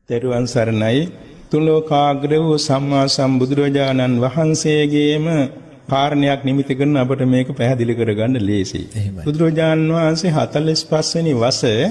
තෙරුවන් සරණයි. තුන් ලෝකාග්‍ර වූ සම්මා සම්බුදුරජාණන් වහන්සේගේම කාරණයක් නිමිති කරන අපට මේක පැහැදිලි කරගන්න ලේසියි. බුදුරජාණන් වහන්සේ 45 වෙනි වසරේ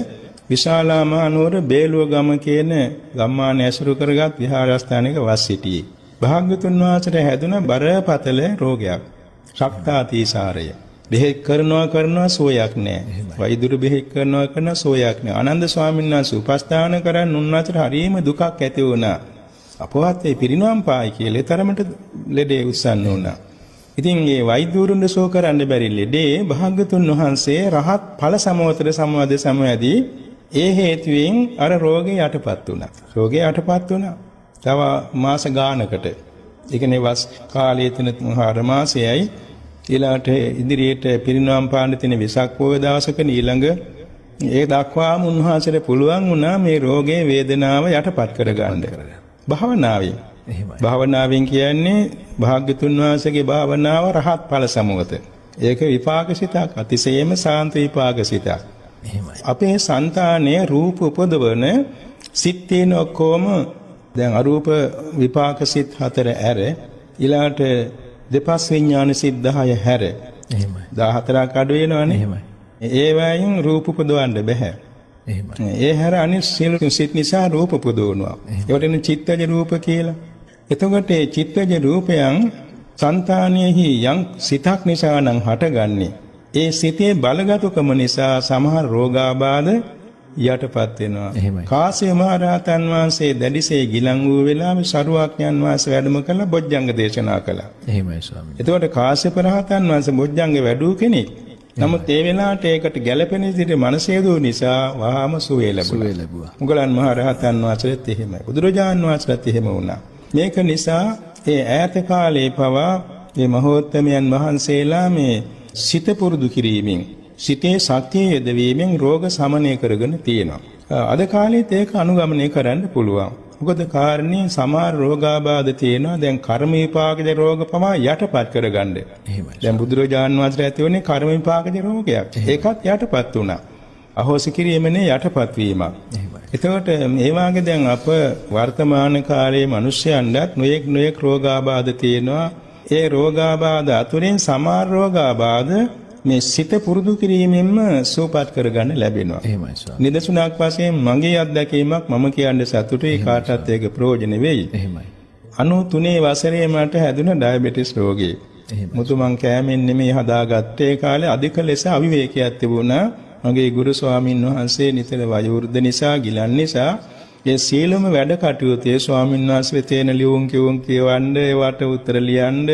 විශාලා මහනුවර බේලුව ගම කියන ගම්මාන ඇසුරු කරගත් විහාරස්ථානයක වස් සිටියේ. භාග්‍යවතුන් වහන්සේට හැදුන බරපතල රෝගයක්. ශක්තාතිසාරය. බෙහෙත් කරනවා සෝයක් නැහැ. වෛද්‍යරු බෙහෙත් කරනවා සෝයක් නැහැ. ආනන්ද ස්වාමීන් වහන්සේ උපස්ථාන කරන් උන්වහන්සේට හරිම දුකක් ඇති වුණා. අපවත් ඒ පිරිනවම් පායි කියලා තරමට ලෙඩේ උස්සන්න වුණා. ඉතින් මේ වෛද්‍යවරුන් සෝ කරන්න බැරි ලෙඩේ භාග්‍යවතුන් වහන්සේ රහත් ඵල සමෝතර සම්වාද සමයදී ඒ හේතුවෙන් අර රෝගේ යටපත් වුණා. රෝගේ යටපත් වුණා. තව මාස ගානකට. ඒ කියන්නේ වස් කාලයේ තුන 4 මාසයයි ඊළාට ඉදිරියට පිරිනවම් පාන්න තියෙන වෙසක් පොය දවසක ඊළඟ ඒ දක්වාම උන්වහන්සේට පුළුවන් වුණා මේ රෝගේ වේදනාව යටපත් කරගන්න. භාවනාවෙන්. භාවනාවෙන් කියන්නේ භාග්‍යතුන් වහන්සේගේ භාවනාව රහත් ඵල සමෝත. ඒක විපාකසිතක් අතිශයම සාන්ත විපාකසිතක්. අපේ సంతානයේ රූප උපදවන සිත් තියෙන ඔක්කොම දැන් අරූප විපාකසිත 4 ඇර ඊළාට දෙපස් විඥාන සිත් 10 හැර. එහෙමයි. 14ක් අඩු වෙනවනේ. එහෙමයි. ඒ වයින් රූප උපදවන්න බෑ. එහෙමයි. ඒ හැර අනිත් සියලු සිත් නිසා රූප උපදවනවා. ඒවට එන චිත්තජ රූප කියලා. එතකොට මේ චිත්තජ රූපයන් సంతානෙහි යම් සිතක් නිසා නම් හටගන්නේ. ඒ සිතේ බලගතුකම නිසා සමහර රෝගාබාධ යටපත් වෙනවා. කාශ්‍යප මහ රහතන් වහන්සේ දැඩිසේ ගිලන් වූ වෙලාවේ සරුවක්ඥන් වහන්සේ වැඩම කළ බොජ්ජංග දේශනා කළා. එහෙමයි ස්වාමීනි. එතකොට කාශ්‍යප රහතන් වහන්සේ බොජ්ජංග වැඩූ කෙනෙක්. නමුත් ඒ වෙලාවට ඒකට ගැළපෙන විදිහට මනසේ දෝ නිසා වහාම සුවේ ලැබුවා. මුගලන් මහ රහතන් වහන්සේත් එහෙමයි. බුදුරජාණන් වහන්සේත් එහෙම වුණා. මේක නිසා ඒ ඈත කාලේ පවා මේ මහෝත්තමයන් වහන්සේලා මේ සිත පුරුදු කිරීමෙන් සිතේ ශක්තිය යෙදවීමෙන් රෝග සමනය කරගෙන තියෙනවා. අද කාලෙත් ඒක අනුගමනය කරන්න පුළුවන්. මොකද කාරණේ සමහර රෝගාබාධ තියෙනවා. දැන් කර්ම විපාකද රෝග පවා යටපත් කරගන්න. එහෙමයි. දැන් බුදුරජාණන් වහන්සේ ඇති වුණේ කර්ම විපාකද රෝගයක්. ඒකත් යටපත් වුණා. අහෝසි කිරීමනේ යටපත් වීමක්. එහෙමයි. එතකොට මේ වාගේ දැන් අප වර්තමාන කාලයේ මිනිස්යන්ට නොයෙක් රෝගාබාධ තියෙනවා. ඒ රෝගාබාධ අතුරෙන් සමහර රෝගාබාධ මේ සිත පුරුදු කිරීමෙන්ම සුවපත් කරගන්න ලැබෙනවා. එහෙමයි ස්වාමී. නිදසුනක් වශයෙන් මගේ අත්දැකීමක් මම කියන්නේ සතුටුයි කාටත් ඒක ප්‍රයෝජන වෙයි. එහෙමයි. 93 වසරේ මට හැදුන ඩයබටිස් රෝගී. එහෙමයි. මුතු මං කෑමෙන් නෙමෙයි හදාගත්තේ කාලේ අධික ලෙස අවිවේකයක් තිබුණා. මගේ ගුරු ස්වාමින් වහන්සේ නිතර වයෝවෘද්ධ නිසා ගිලන් නිසා ඒ සීලම වැඩ කටයුතු ඒ ස්වාමින් වහන්සේ තේන ලියුම් කියවන්න ඒවට උත්තර ලියන්න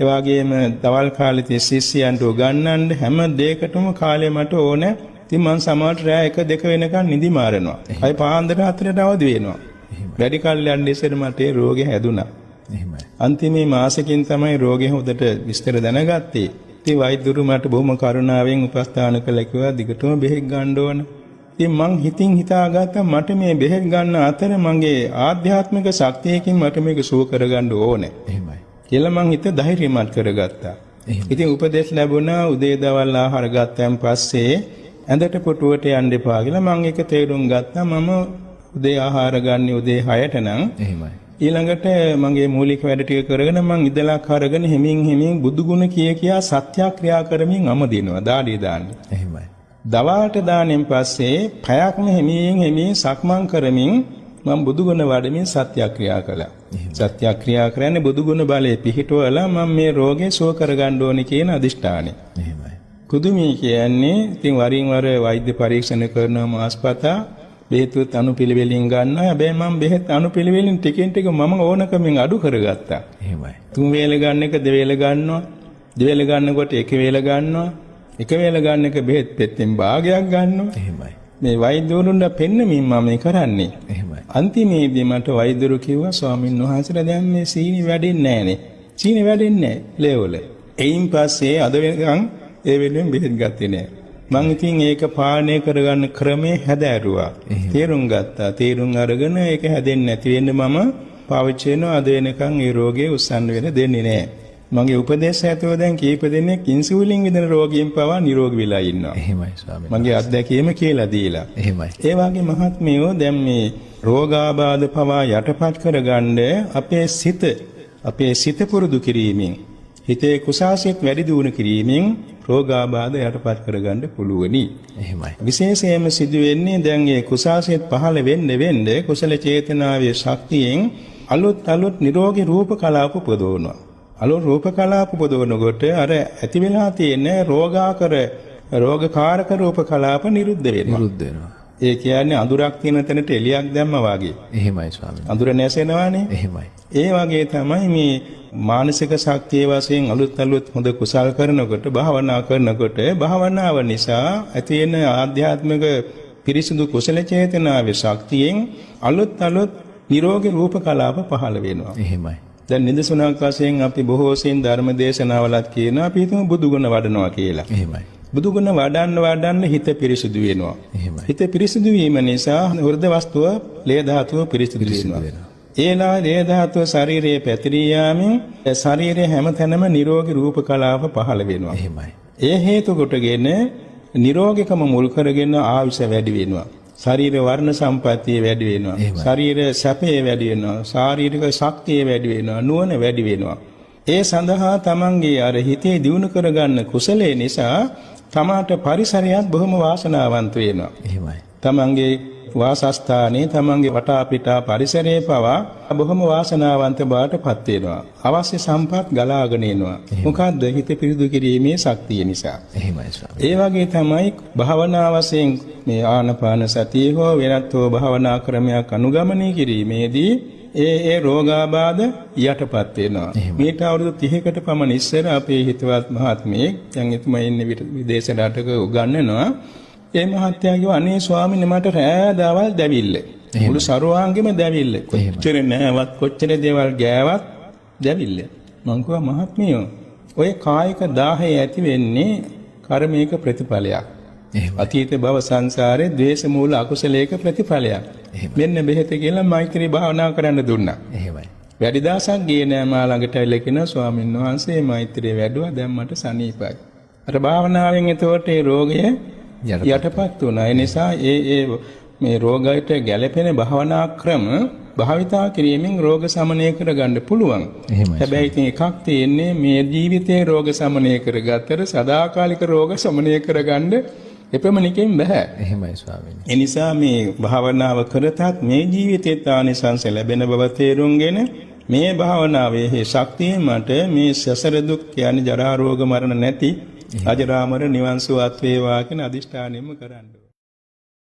ඒ වගේම දවල් කාලේ ශිෂ්‍යයන්ට උගන්වන්න හැම දෙයකටම කාලය මට ඕන. ඉතින් මං සමහරට රෑ 1-2 වෙනකන් නිදි මාරනවා. අය පාන්දර 4ට අවදි වෙනවා. වැඩි කල් යන්න ඉස්සෙල් මට ඒ රෝගේ හැදුනා. එහෙමයි. අන්තිමේ මාසෙකින් තමයි රෝගේ හොදට විස්තර දැනගත්තේ. ඉතින් වෛද්‍යවරු මට බොහොම කරුණාවෙන් උපස්ථාන කළා කිව්වා දිගටම බෙහෙත් ගන්න ඕන. ඉතින් මං හිතාගත්තා මට මේ බෙහෙත් ගන්න අතර මගේ ආධ්‍යාත්මික ශක්තියකින් මට මේක සුව කරගන්න ඕනේ. එහෙමයි. කියලා මං හිත ධෛර්යමත් කරගත්තා. ඉතින් උපදේශ ලැබුණා උදේ දවල් ආහාර ගත්තන් පස්සේ ඇඳට පුටුවට යන්න එපා කියලා මං ඒක තේරුම් ගත්තා. මම උදේ ආහාර ගන්න උදේ 6ට නම් එහෙමයි. ඊළඟට මගේ මූලික වැඩ ටික කරගෙන මං ඉදලක් අරගෙන හිමින් බුදු ගුණ කියා සත්‍යක්‍රියා කරමින් අමදිනවා දාඩිය දාන්නේ. එහෙමයි. දවල්ට දානෙන් පස්සේ පැයක්ම හිමින් සක්මන් කරමින් මම බුදු ගුණ වඩමින් සත්‍යක්‍රියා කළා. සත්‍යක්‍රියා කරන්නේ බුදු ගුණ බලයේ පිහිටවලා මම මේ රෝගේ සුව කරගන්න ඕනේ කියන අදිෂ්ඨානෙ. එහෙමයි. කුදුමී කියන්නේ ඉතින් වරින් වර වෛද්‍ය පරීක්ෂණ කරන මාස්පතා බෙහෙත් අනුපිළිවෙලින් ගන්නවා. හැබැයි මම බෙහෙත් අනුපිළිවෙලින් ටිකෙන් ටික මම ඕනකමින් අඩු කරගත්තා. එහෙමයි. 3 වේල ගන්න එක 2 වේල ගන්නවා. 2 වේල ගන්නකොට 1 වේල ගන්නවා. 1 වේල ගන්න එක බෙහෙත් පෙත්තෙන් භාගයක් ගන්නවා. එහෙමයි. මේ වෛද්‍යවරුන්ට පෙන්නමින් මම මේ කරන්නේ. එහෙමයි. අන්තිමේදී මට වෛද්‍යවරු කිව්වා ස්වාමීන් වහන්සේලා දැන් මේ සීනි වැඩෙන්නේ නැහනේ. සීනි වැඩෙන්නේ නැහැ ලේවල. එයින් පස්සේ අද වෙනකන් ඒ වෙනුවෙන් බෙහෙත් ගත්තේ නැහැ. මං ඉතින් ඒක පාලනය කරගන්න ක්‍රමේ හැදෑරුවා. තේරුම් ගත්තා. තේරුම් අරගෙන ඒක හැදෙන්නේ නැති වෙන්න මම පාවිච්චි කරනවා. අද වෙනකන් ඒ රෝගේ උස්සන්න වෙන දෙන්නේ නැහැ. මගේ උපදේශ ඇතුව දැන් කීප දෙනෙක් ඉන්සියුලින් විඳින රෝගීන් පවා නිරෝගී වෙලා ඉන්නවා. එහෙමයි ස්වාමීනි. මගේ අත්දැකීම කියලා දීලා. එහෙමයි. ඒ වගේ මහත්මයෝ දැන් මේ රෝගාබාධ පවා යටපත් කරගන්න අපේ සිත පුරුදු කිරීමෙන් හිතේ කුසාසිත වැඩි දියුණු කිරීමෙන් රෝගාබාධ යටපත් කරගන්න පුළුවනි. එහෙමයි. විශේෂයෙන්ම සිදු වෙන්නේ දැන් මේ කුසාසිත පහළ වෙන්න කුසල චේතනාවේ ශක්තියෙන් අලුත් නිරෝගී රූප කලාප උපදවනවා. අලුත් රූප කලාප උපදවනකොට අර ඇති වෙලා තියෙන රෝගකාරක රූප කලාප නිරුද්ධ වෙනවා. ඒ කියන්නේ අඳුරක් තියෙන තැනට එළියක් දැම්මා වගේ. එහෙමයි ස්වාමීනි. අඳුර නැසෙනවානේ. එහෙමයි. ඒ වගේ තමයි මේ මානසික ශක්තිය වශයෙන් අලුත් හොඳ කුසල් කරනකොට භාවනා කරනකොට භාවනාව නිසා ඇති වෙන ආධ්‍යාත්මික පිරිසිදු කුසල චේතනාවේ ශක්තියෙන් අලුත් නිරෝගී රූප කලාප පහළ වෙනවා. එහෙමයි. දැන් නිදසුනක් වශයෙන් අපි බොහෝ සෙයින් ධර්ම දේශනාවලත් කියනවා අපි හිතමු බුදුගුණ වඩනවා කියලා. එහෙමයි. බුදුගුණ වඩන්න හිත පිරිසිදු වෙනවා. එහෙමයි. හිත පිරිසිදු වීම නිසා හෘද වස්තුව ලේ ධාතුව පිරිසිදු වෙනවා. ඒලා ලේ ධාතුව ශරීරයේ පැතිරී යාමෙන් ශරීරයේ හැමතැනම නිරෝගී රූප කලාප පහළ වෙනවා. එහෙමයි. ඒ හේතු කොටගෙන නිරෝගීකම මුල් කරගෙන ආයුෂ වැඩි වෙනවා. ශරීර වර්ණ සම්පත්තිය වැඩි වෙනවා. ශරීර සැපේ වැඩි වෙනවා. ශාරීරික ශක්තිය වැඩි වෙනවා. නුවණ වැඩි වෙනවා. ඒ සඳහා තමන්ගේ අර හිතේ දියුණු කරගන්න කුසලයේ නිසා තමාට පරිසරයත් බොහොම වාසනාවන්ත වෙනවා. එහෙමයි. තමන්ගේ වාසස්ථානයේ තමන්ගේ වටා පිටා පරිසරයේ පවා බොහොම වාසනාවන්ත බවට පත් වෙනවා. අවශ්‍ය සම්පත් ගලාගෙන එනවා. මොකද්ද? හිත පිරිදු කිරීමේ ශක්තිය නිසා. එහෙමයි ස්වාමී. ඒ වගේ තමයි භාවනා වශයෙන් මේ ආනාපාන සතිය හෝ වෙනත් හෝ භාවනා ක්‍රමයක් අනුගමනය කිරීමේදී ඒ රෝගාබාධ යටපත් වෙනවා. මේට අවුරුදු 30කට පමණ ඉස්සර අපේ හිතවත් මහත්මයෙක් දැන් එතුමා ඉන්නේ විදේශ රටක උගන්වනවා. ඒ මහත්තයා කිව්වා අනේ ස්වාමීනි මට රෑ දවල් දැවිල්ල. මුළු සරුවාංගෙම දැවිල්ල. කොච්චර නෑවත් කොච්චර දේවල් ගෑවත් දැවිල්ල. මං කිව්වා මහත්මියෝ ඔය කායික දාහය ඇති වෙන්නේ කර්මයක ප්‍රතිඵලයක්. අතීත භව සංසාරේ ද්වේෂ මූල අකුසලයක ප්‍රතිඵලයක්. මෙන්න බෙහෙත කියලා මෛත්‍රී භාවනා කරන්න දුන්නා. එහෙමයි. වැඩි දවසක් ගියේ නෑ මා ළඟට ඇවිල්ලා කියනවා ස්වාමීන් වහන්සේ මෛත්‍රී වැඩුවා දැන් මට සනීපයි. අර භාවනාවෙන් එතකොට ඒ රෝගය යටපත් වුණා. ඒ නිසා මේ රෝගයට ගැළපෙන භාවනා ක්‍රම භාවිතා කිරීමෙන් රෝග සමනය කරගන්න පුළුවන්. හැබැයි ඉතින් එකක් තියෙන්නේ මේ ජීවිතේ රෝග සමනය කරගත්තට සදාකාලික රෝග සමනය කරගන්න එපමණකින් බෑ. එහෙමයි ස්වාමීනි. ඒ නිසා මේ භාවනාව කරතත් මේ ජීවිතේත් ආනිසංස ලැබෙන බව තේරුම්ගෙන මේ භාවනාවේ ශක්තිය මට මේ සසර දුක් කියන්නේ ජරා රෝග මරණ නැති අජරාමර නිවන් සුවත් වේවා කියන අදිෂ්ඨානෙම කරන්න.